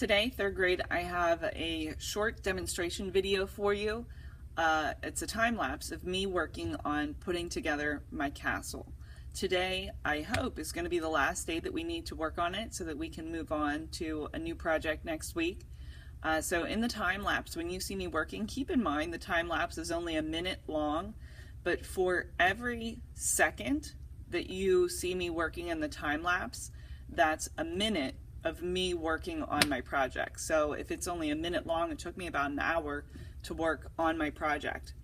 Today, third grade, I have a short demonstration video for you. It's a time lapse of me working on putting together my castle. Today, I hope, is going to be the last day that we need to work on it so that we can move on to a new project next week. So in the time lapse, when you see me working, keep in mind the time lapse is only a minute long, but for every second that you see me working in the time lapse, that's a minute of me working on my project. So if it's only a minute long, it took me about an hour to work on my project.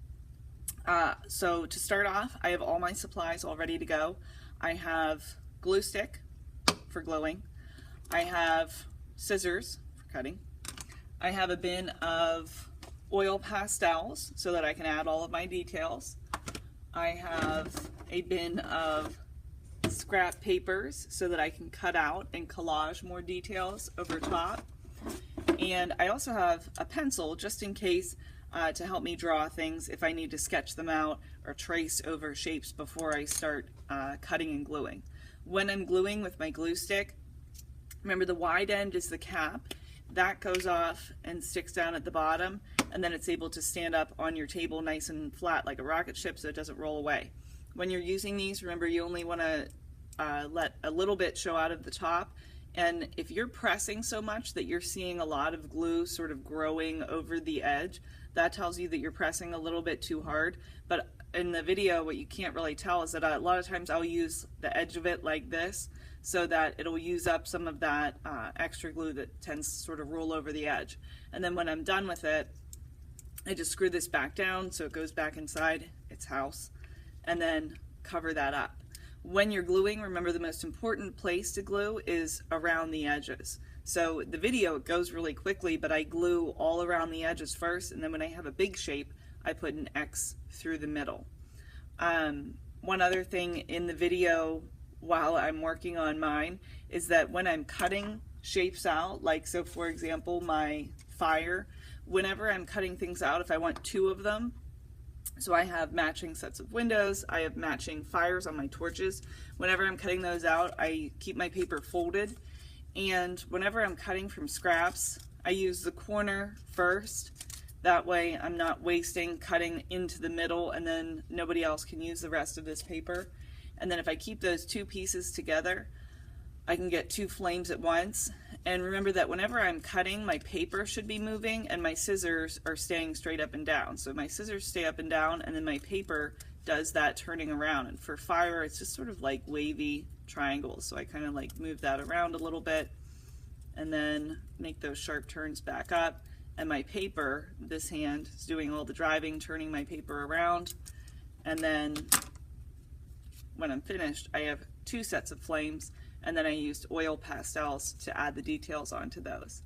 So to start off, I have all my supplies all ready to go. I have glue stick for gluing. I have scissors for cutting. I have a bin of oil pastels so that I can add all of my details. I have a bin of scrap papers so that I can cut out and collage more details over top. And I also have a pencil just in case to help me draw things if I need to sketch them out or trace over shapes before I start cutting and gluing. When I'm gluing with my glue stick, remember the wide end is the cap. That goes off and sticks down at the bottom, and then it's able to stand up on your table nice and flat like a rocket ship so it doesn't roll away. When you're using these, remember you only want to let a little bit show out of the top, and if you're pressing so much that you're seeing a lot of glue sort of growing over the edge, that tells you that you're pressing a little bit too hard. But in the video, what you can't really tell is that a lot of times I'll use the edge of it like this so that it'll use up some of that extra glue that tends to sort of roll over the edge. And then when I'm done with it, I just screw this back down so it goes back inside its house, and then cover that up. When you're gluing, remember the most important place to glue is around the edges. So the video, it goes really quickly, but I glue all around the edges first, and then when I have a big shape, I put an X through the middle. One other thing in the video while I'm working on mine is that when I'm cutting shapes out, like so for example my fire, whenever I'm cutting things out, if I want two of them, so I have matching sets of windows, I have matching fires on my torches. Whenever I'm cutting those out, I keep my paper folded, and whenever I'm cutting from scraps, I use the corner first. That way I'm not wasting cutting into the middle and then nobody else can use the rest of this paper. And then if I keep those two pieces together, I can get two flames at once. And remember that whenever I'm cutting, my paper should be moving and my scissors are staying straight up and down. So my scissors stay up and down, and then my paper does that turning around. And for fire, it's just sort of like wavy triangles. So I kind of like move that around a little bit and then make those sharp turns back up. And my paper, this hand, is doing all the driving, turning my paper around. And then when I'm finished, I have two sets of flames, and then I used oil pastels to add the details onto those.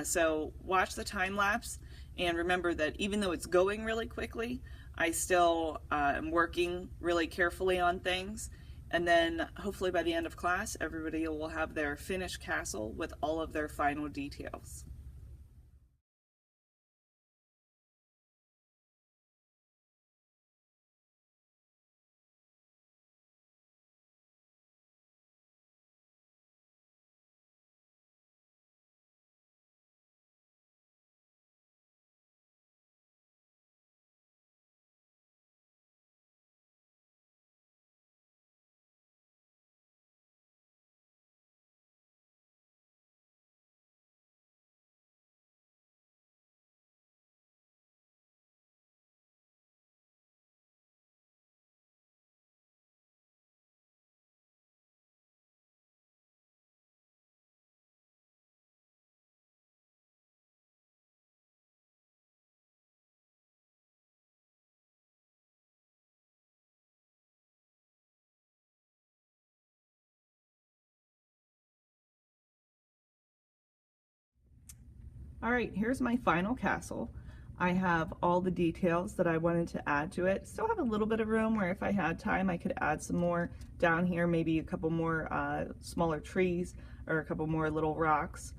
So watch the time lapse, and remember that even though it's going really quickly, I still am working really carefully on things. And then hopefully by the end of class, everybody will have their finished castle with all of their final details. All right, here's my final castle. I have all the details that I wanted to add to it. Still have a little bit of room where if I had time I could add some more down here, maybe a couple more smaller trees or a couple more little rocks.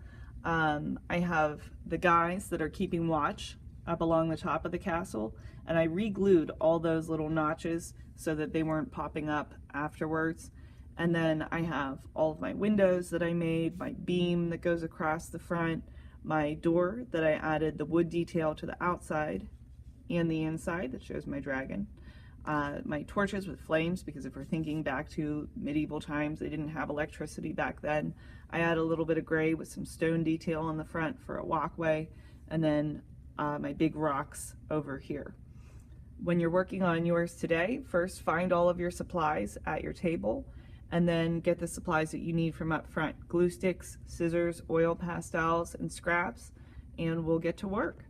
I have the guys that are keeping watch up along the top of the castle, and I re-glued all those little notches so that they weren't popping up afterwards. And then I have all of my windows that I made, my beam that goes across the front, my door that I added the wood detail to the outside and the inside that shows my dragon. My torches with flames, because if we're thinking back to medieval times, they didn't have electricity back then. I add a little bit of gray with some stone detail on the front for a walkway, and then my big rocks over here. When you're working on yours today, first find all of your supplies at your table, and then get the supplies that you need from up front: glue sticks, scissors, oil pastels, and scraps, and we'll get to work.